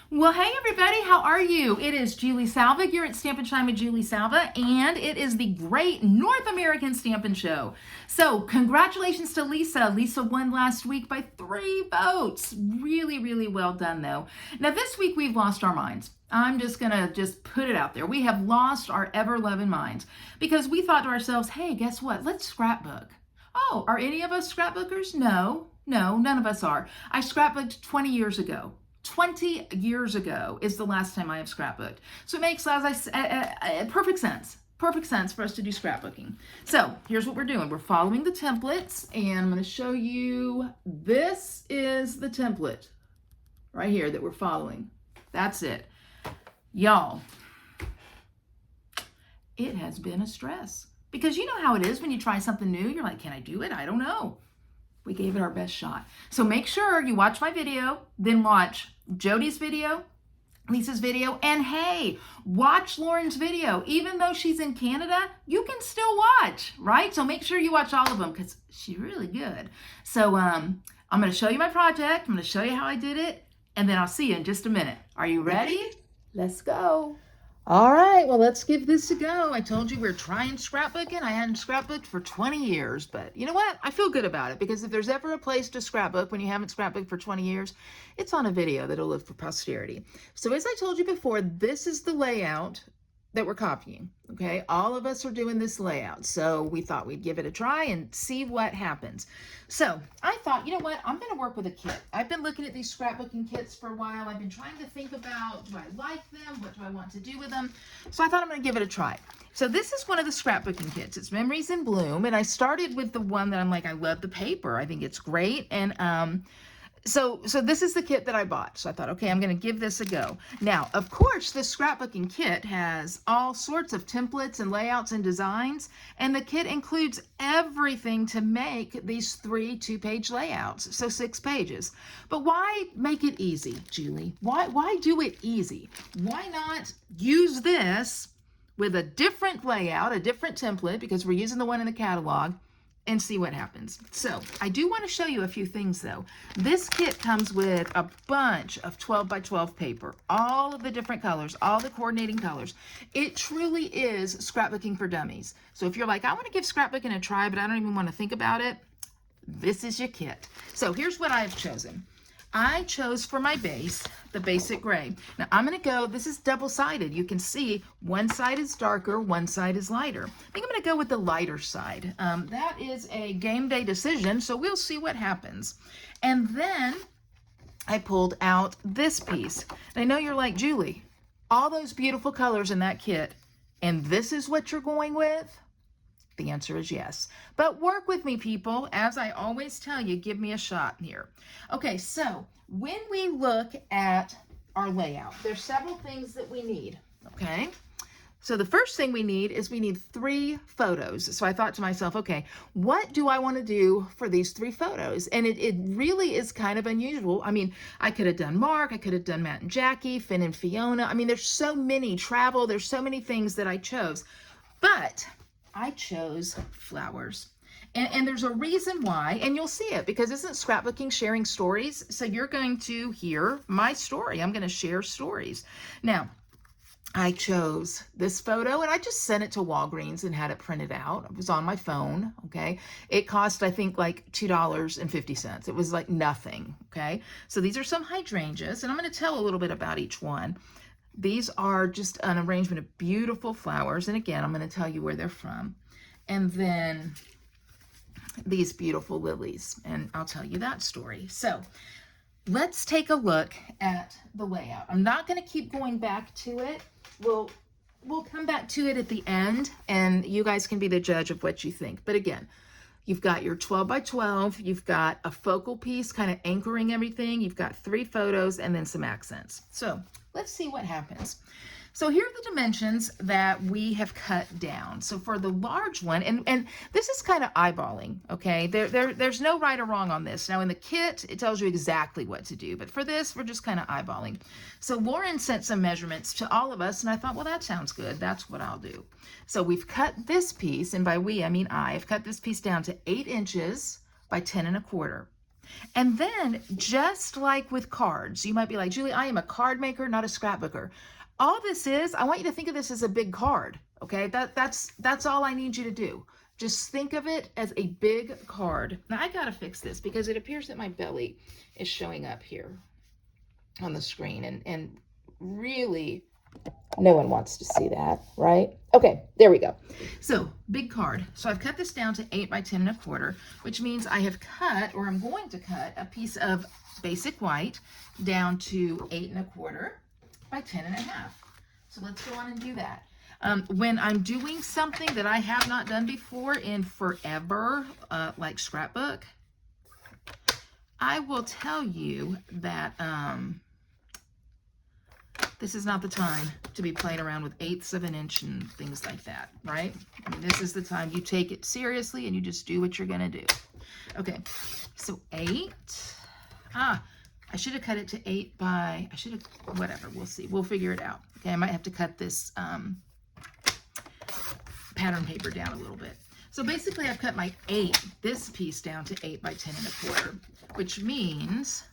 Well, hey everybody, how are you? It is Julie Salva. You're at Stampin' Shine with Julie Salva, and it is the great North American Stampin' Show. So, congratulations to Lisa. Lisa won last week by 3 votes. Really, really well done, though. Now, this week we've lost our minds. I'm just gonna put it out there. We have lost our ever-loving minds because we thought to ourselves, hey, guess what? Let's scrapbook. Oh, are any of us scrapbookers? No, none of us are. I scrapbooked 20 years ago. 20 years ago is the last time I have scrapbooked. So it makes, as perfect sense. Perfect sense for us to do scrapbooking. So here's what we're doing. We're following the templates, and I'm going to show you, this is the template right here that we're following. That's it. Y'all, it has been a stress. Because you know how it is when you try something new, you're like, can I do it? I don't know. We gave it our best shot. So make sure you watch my video, then watch Jody's video, Lisa's video, and hey, watch Lauren's video. Even though she's in Canada, you can still watch, right? So make sure you watch all of them because she's really good. So I'm going to show you my project. I'm going to show you how I did it, and then I'll see you in just a minute. Are you ready? Let's go. All right, well, let's give this a go. I told you we're trying scrapbooking. I hadn't scrapbooked for 20 years, but you know what? I feel good about it because if there's ever a place to scrapbook when you haven't scrapbooked for 20 years, it's on a video that'll live for posterity. So as I told you before, this is the layout that we're copying, okay? All of us are doing this layout. So we thought we'd give it a try and see what happens. So I thought, you know what? I'm gonna work with a kit. I've been looking at these scrapbooking kits for a while. I've been trying to think about, do I like them? What do I want to do with them? So I thought I'm gonna give it a try. So this is one of the scrapbooking kits. It's Memories in Bloom. And I started with the one that I'm like, I love the paper. I think it's great. And So this is the kit that I bought. So I thought, okay, I'm going to give this a go. Now, of course, this scrapbooking kit has all sorts of templates and layouts and designs, and the kit includes everything to make these 3 2-page layouts, so 6 pages. But why make it easy, Julie? Why do it easy? Why not use this with a different layout, a different template, because we're using the one in the catalog, and see what happens. So I do want to show you a few things though. This kit comes with a bunch of 12 by 12 paper, all of the different colors, all the coordinating colors. It truly is scrapbooking for dummies. So if you're like, I want to give scrapbooking a try, but I don't even want to think about it, this is your kit. So here's what I've chosen. I chose for my base the basic gray. Now I'm going to go, this is double-sided. You can see one side is darker, one side is lighter. I think I'm going to go with the lighter side. That is a game day decision, so we'll see what happens. And then I pulled out this piece. And I know you're like, Julie, all those beautiful colors in that kit, and this is what you're going with? The answer is yes. But work with me, people. As I always tell you, give me a shot here. Okay, so when we look at our layout, there's several things that we need, okay? So the first thing we need is we need 3 photos. So I thought to myself, okay, what do I want to do for these 3 photos? And it really is kind of unusual. I mean, I could have done Mark, I could have done Matt and Jackie, Finn and Fiona. I mean, there's so many travel, there's so many things that I chose. But I chose flowers. And there's a reason why, and you'll see it because isn't scrapbooking sharing stories? So you're going to hear my story. I'm going to share stories. Now, I chose this photo and I just sent it to Walgreens and had it printed out. It was on my phone, okay? It cost, I think, like $2.50. It was like nothing, okay? So these are some hydrangeas, and I'm going to tell a little bit about each one. These are just an arrangement of beautiful flowers. And again, I'm going to tell you where they're from. And then these beautiful lilies. And I'll tell you that story. So let's take a look at the layout. I'm not going to keep going back to it. We'll come back to it at the end, and you guys can be the judge of what you think. But again, you've got your 12 by 12, you've got a focal piece kind of anchoring everything, you've got 3 photos, and then some accents. So let's see what happens. So here are the dimensions that we have cut down. So for the large one, and this is kind of eyeballing, okay? There's no right or wrong on this. Now in the kit, it tells you exactly what to do, but for this, we're just kind of eyeballing. So Lauren sent some measurements to all of us, and I thought, well, that sounds good. That's what I'll do. So we've cut this piece, and by we, I mean I've cut this piece down to 8 inches by 10 1/4. And then, just like with cards, you might be like, Julie, I am a card maker, not a scrapbooker. All this is, I want you to think of this as a big card, okay? That's all I need you to do. Just think of it as a big card. Now, I gotta fix this because it appears that my belly is showing up here on the screen, and really, no one wants to see that, right? Okay, there we go. So, big card. So I've cut this down to 8 by 10 1/4, which means I have cut, or I'm going to cut, a piece of basic white down to 8 1/4 by 10 1/2. So let's go on and do that. When I'm doing something that I have not done before in forever, like scrapbook, I will tell you that this is not the time to be playing around with 1/8 of an inch and things like that, right? I mean, this is the time you take it seriously and you just do what you're gonna do. Okay, so 8. I should have cut it to 8 by, whatever, we'll see. We'll figure it out. Okay, I might have to cut this pattern paper down a little bit. So basically I've cut my this piece down to 8 by 10 1/4, which means,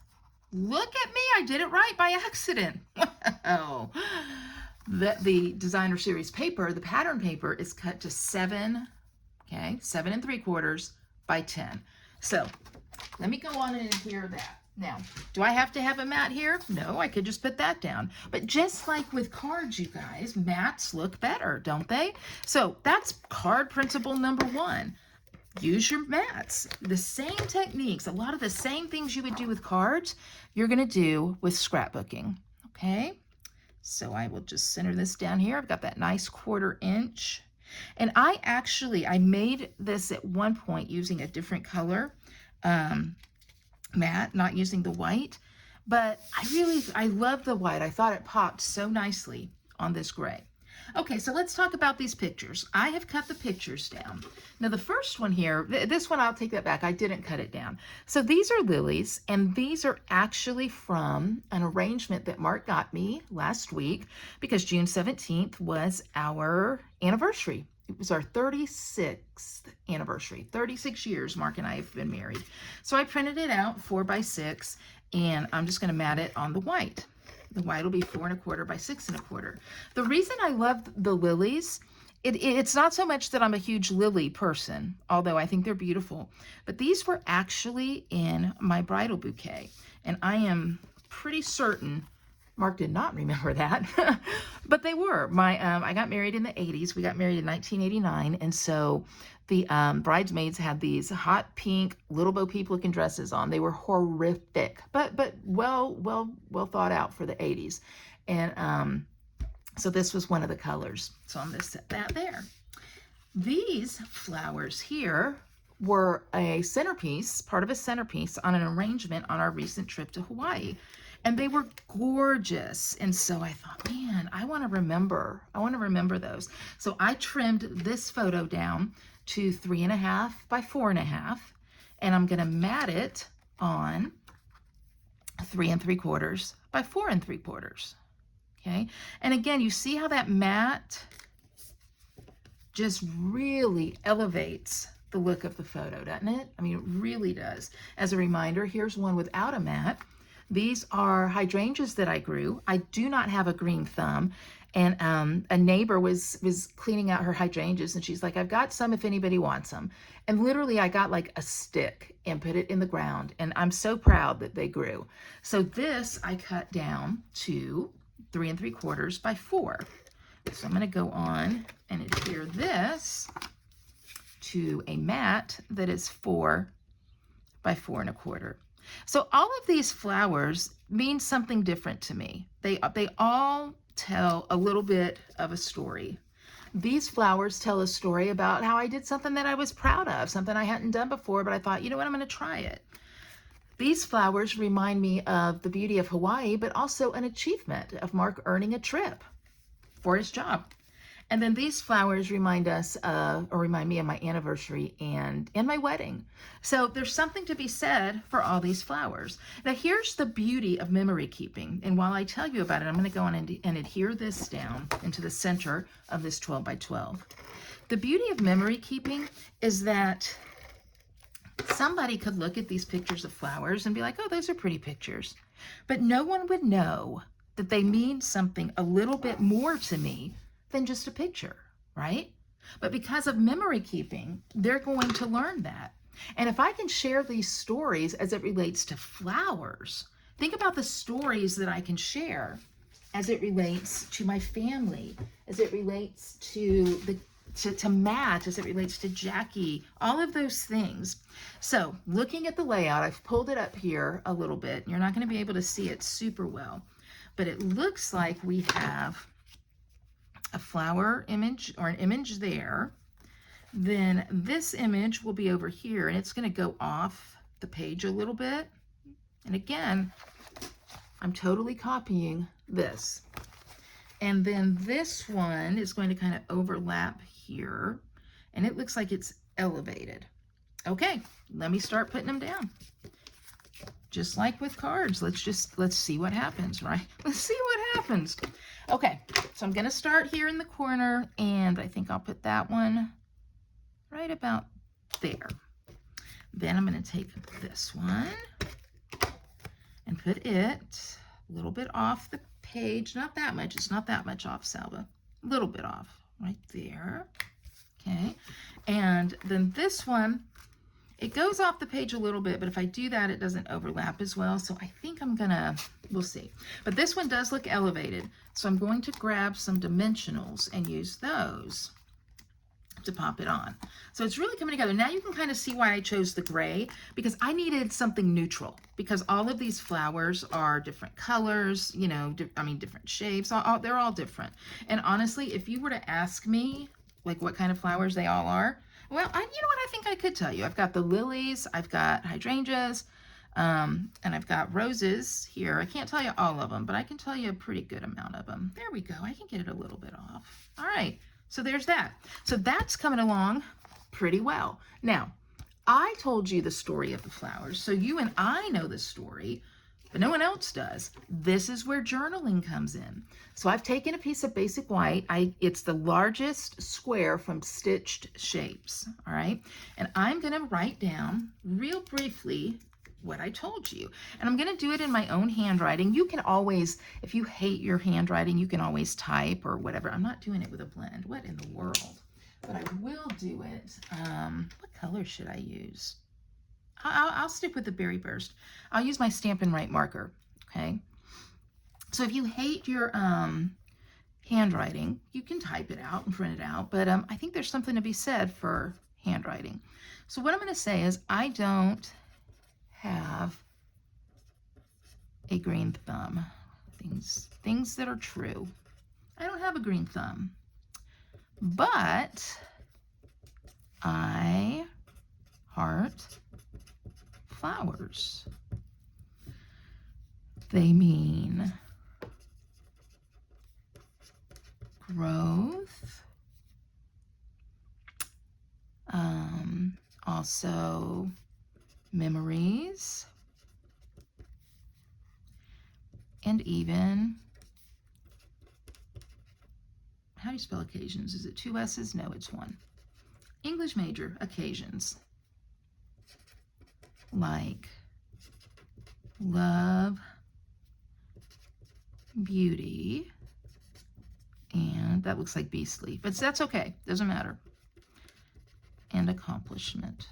look at me, I did it right by accident. Oh, the designer series paper, the pattern paper, is cut to 7, okay, 7 3/4 by 10. So let me go on and adhere that. Now, do I have to have a mat here? No, I could just put that down. But just like with cards, you guys, mats look better, don't they? So that's card principle number 1. Use your mats. The same techniques, a lot of the same things you would do with cards, you're going to do with scrapbooking, okay? So I will just center this down here. I've got that nice 1/4 inch. And I made this at one point using a different color mat, not using the white, but I love the white. I thought it popped so nicely on this gray. Okay, so let's talk about these pictures. I have cut the pictures down. Now the first one here, this one, I'll take that back. I didn't cut it down. So these are lilies, and these are actually from an arrangement that Mark got me last week because June 17th was our anniversary. It was our 36th anniversary. 36 years Mark and I have been married. So I printed it out 4 by 6, and I'm just going to mat it on the white. The white will be 4 1/4 by 6 1/4. The reason I love the lilies, it's not so much that I'm a huge lily person, although I think they're beautiful, but these were actually in my bridal bouquet, and I am pretty certain Mark did not remember that, but they were. I got married in the 80s. We got married in 1989, and so the bridesmaids had these hot pink little Bo Peep looking dresses on. They were horrific, but well thought out for the 80s, and so this was one of the colors. So I'm going to set that there. These flowers here were a centerpiece, part of a centerpiece on an arrangement on our recent trip to Hawaii. And they were gorgeous. And so I thought, man, I want to remember those. So I trimmed this photo down to 3 1/2 by 4 1/2. And I'm going to mat it on 3 3/4 by 4 3/4. Okay. And again, you see how that mat just really elevates the look of the photo, doesn't it? I mean, it really does. As a reminder, here's one without a mat. These are hydrangeas that I grew. I do not have a green thumb. And a neighbor was cleaning out her hydrangeas, and she's like, I've got some if anybody wants them. And literally I got like a stick and put it in the ground. And I'm so proud that they grew. So this I cut down to 3 3/4 by 4. So I'm going to go on and adhere this to a mat that is 4 by 4 1/4. So all of these flowers mean something different to me. They all tell a little bit of a story. These flowers tell a story about how I did something that I was proud of, something I hadn't done before, but I thought, you know what, I'm going to try it. These flowers remind me of the beauty of Hawaii, but also an achievement of Mark earning a trip for his job. And then these flowers remind me of my anniversary and my wedding. So there's something to be said for all these flowers. Now here's the beauty of memory keeping. And while I tell you about it, I'm going to go on and adhere this down into the center of this 12 by 12. The beauty of memory keeping is that Somebody could look at these pictures of flowers and be like, oh, those are pretty pictures. But no one would know that they mean something a little bit more to me than just a picture, right? But because of memory keeping, they're going to learn that. And if I can share these stories as it relates to flowers, think about the stories that I can share as it relates to my family, as it relates to Matt, as it relates to Jackie, all of those things. So looking at the layout, I've pulled it up here a little bit. You're not going to be able to see it super well, but it looks like we have a flower image or an image there. Then this image will be over here, and it's going to go off the page a little bit. And again, I'm totally copying this. And then this one is going to kind of overlap here, and it looks like it's elevated. Okay, let me start putting them down. Just like with cards, let's see what happens, right? Let's see what happens. Okay, so I'm going to start here in the corner, and I think I'll put that one right about there. Then I'm going to take this one and put it a little bit off the page. Not that much. It's not that much off, Salva. A little bit off right there. Okay. And then this one, it goes off the page a little bit, but if I do that, it doesn't overlap as well. So I think I'm gonna, we'll see. But this one does look elevated. So I'm going to grab some dimensionals and use those to pop it on. So it's really coming together. Now you can kind of see why I chose the gray, because I needed something neutral, because all of these flowers are different colors, you know, different shapes, they're all different. And honestly, if you were to ask me like what kind of flowers they all are, well, you know what, I think I could tell you. I've got the lilies, I've got hydrangeas, and I've got roses here. I can't tell you all of them, but I can tell you a pretty good amount of them. There we go. I can get it a little bit off. All right. So there's that. So that's coming along pretty well. Now, I told you the story of the flowers, so you and I know the story, but no one else does. This is where journaling comes in. So I've taken a piece of basic white. It's the largest square from Stitched Shapes, all right? And I'm going to write down real briefly what I told you. And I'm going to do it in my own handwriting. You can always, if you hate your handwriting, you can always type or whatever. I'm not doing it with a blend. What in the world? But I will do it. What color should I use? I'll stick with the Berry Burst. I'll use my Stampin' Right marker, okay? So if you hate your handwriting, you can type it out and print it out, but I think there's something to be said for handwriting. So what I'm going to say is I don't have a green thumb. Things that are true. I don't have a green thumb, but I heart flowers. They mean growth, also memories, and even, how do you spell occasions? Is it 2 S's? No, it's 1. English major, occasions. Like love, beauty, and that looks like beastly, but that's okay, doesn't matter. And accomplishment.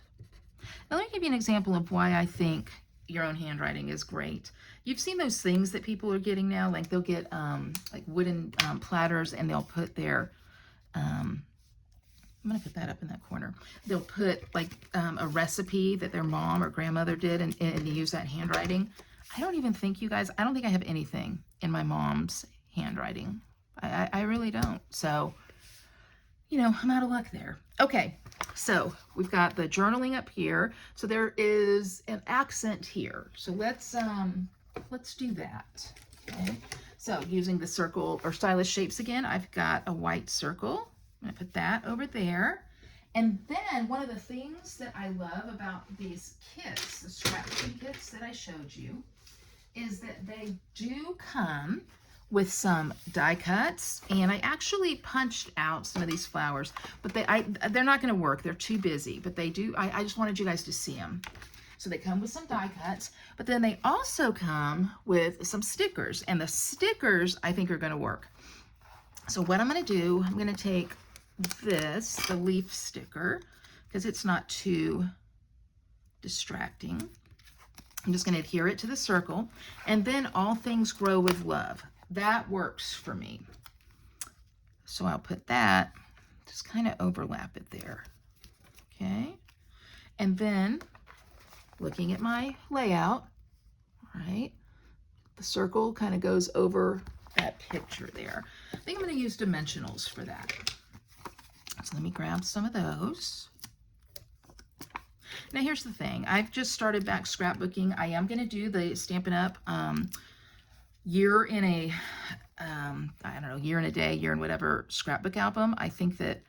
Now let me give you an example of why I think your own handwriting is great. You've seen those things that people are getting now, like they'll get like wooden platters, and they'll put their, I'm gonna put that up in that corner. They'll put like a recipe that their mom or grandmother did, and use that handwriting. I don't even think, you guys, I don't think I have anything in my mom's handwriting. I really don't. So, you know, I'm out of luck there. Okay, so we've got the journaling up here. So there is an accent here. So let's do that. Okay. So using the circle or stylish shapes again, I've got a white circle. I'm gonna put that over there. And then one of the things that I love about these kits, the scrapbooking kits that I showed you, is that they do come with some die cuts, and I actually punched out some of these flowers, but they're not going to work. They're too busy, but they do. I just wanted you guys to see them. So they come with some die cuts, but then they also come with some stickers, and the stickers I think are going to work. So what I'm going to do, I'm going to take this, the leaf sticker, because it's not too distracting. I'm just going to adhere it to the circle, and then all things grow with love. That works for me. So I'll put that, just kind of overlap it there. Okay. And then looking at my layout, right, the circle kind of goes over that picture there. I think I'm going to use dimensionals for that. So let me grab some of those. Now here's the thing. I've just started back scrapbooking. I am going to do the Stampin' Up! Year in a, I don't know, year in a day, year in whatever scrapbook album. I think that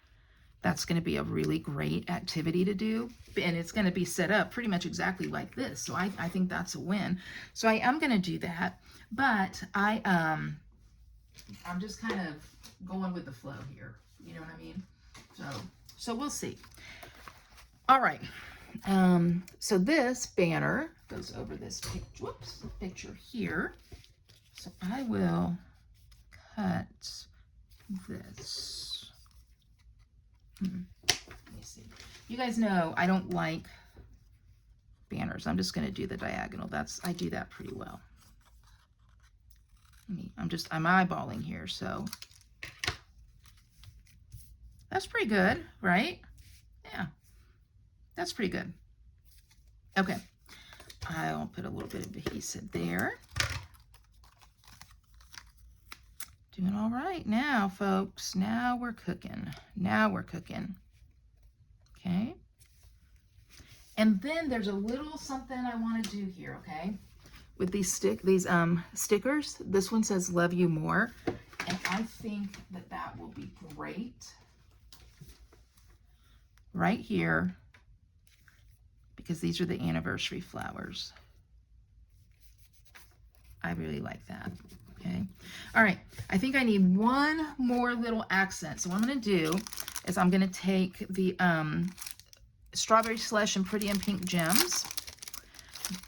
that's going to be a really great activity to do. And it's going to be set up pretty much exactly like this. So I think that's a win. So I am going to do that. But I'm just kind of going with the flow here. You know what I mean? So we'll see. All right. So this banner goes over this picture here. So I will cut this. Let me see. You guys know I don't like banners. I'm just going to do the diagonal. I do that pretty well. I'm eyeballing here, so that's pretty good, right? Yeah, that's pretty good. Okay, I'll put a little bit of adhesive there. Doing all right now, folks. Now we're cooking. Now we're cooking. Okay. And then there's a little something I want to do here, okay? With these stickers. This one says "Love You More," and I think that will be great right here, because these are the anniversary flowers. I really like that. Okay. All right. I think I need one more little accent. So what I'm going to do is I'm going to take the Strawberry Slush and Pretty in Pink Gems.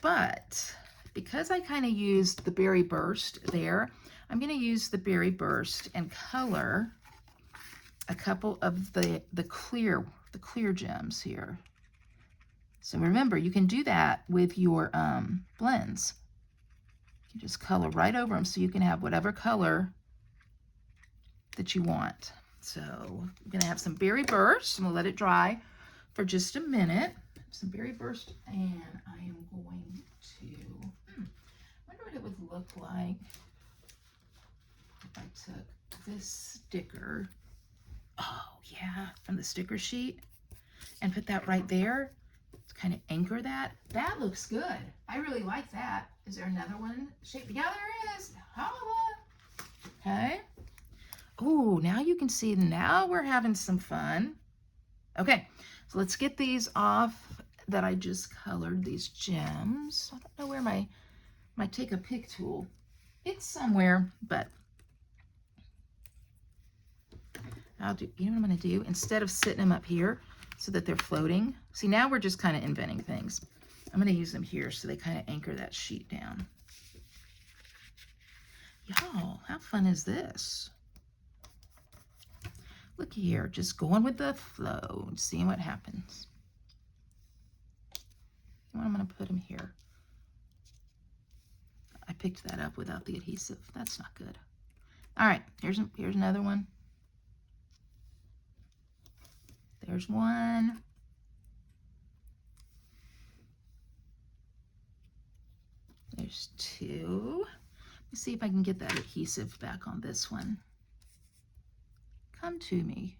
But because I kind of used the Berry Burst there, I'm going to use the Berry Burst and color a couple of the clear gems here. So remember, you can do that with your blends. You just color right over them so you can have whatever color that you want. So I'm going to have some Berry Burst. I'm going to let it dry for just a minute. Some Berry Burst, and I am going to, I wonder what it would look like if I took this sticker, oh yeah, from the sticker sheet, and put that right there to kind of anchor that. That looks good. I really like that. Is there another one shaped? Yeah, there is. Holla. Okay. Oh, now you can see, now we're having some fun. Okay, so let's get these off that I just colored, these gems. I don't know where my take a pick tool. It's somewhere, but I'll do, you know what I'm going to do? Instead of sitting them up here so that they're floating. See, now we're just kind of inventing things. I'm going to use them here so they kind of anchor that sheet down. Y'all, how fun is this? Look here, just going with the flow and seeing what happens. I'm going to put them here. I picked that up without the adhesive. That's not good. All right, here's another one. There's one. There's two. Let me see if I can get that adhesive back on this one. Come to me.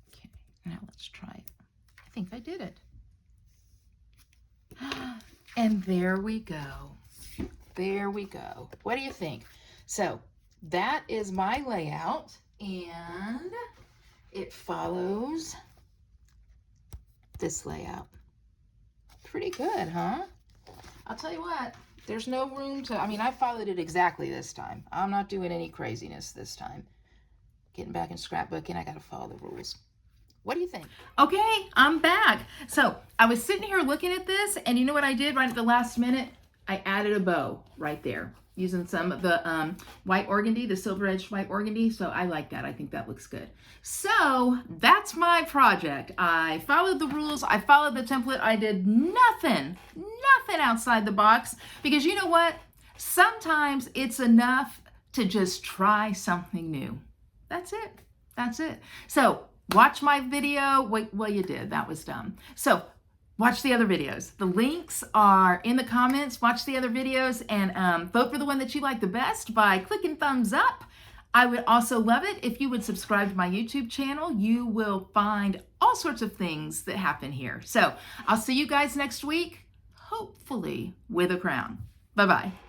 Okay, now let's try it. I think I did it. And there we go. There we go. What do you think? So that is my layout, and it follows this layout. Pretty good, huh? I'll tell you what, There's no room to, I mean, I followed it exactly this time. I'm not doing any craziness this time. Getting back in scrapbooking, I got to follow the rules. What do you think? Okay, I'm back. So I was sitting here looking at this, and you know what I did right at the last minute? I added a bow right there using some of the white organdy, the silver-edged white organdy. So I like that. I think that looks good. So that's my project. I followed the rules. I followed the template. I did nothing outside the box, because you know what? Sometimes it's enough to just try something new. That's it. That's it. So watch my video. Wait, well, you did. That was dumb. So watch the other videos. The links are in the comments. Watch the other videos and vote for the one that you like the best by clicking thumbs up. I would also love it if you would subscribe to my YouTube channel. You will find all sorts of things that happen here. So I'll see you guys next week, hopefully with a crown. Bye-bye.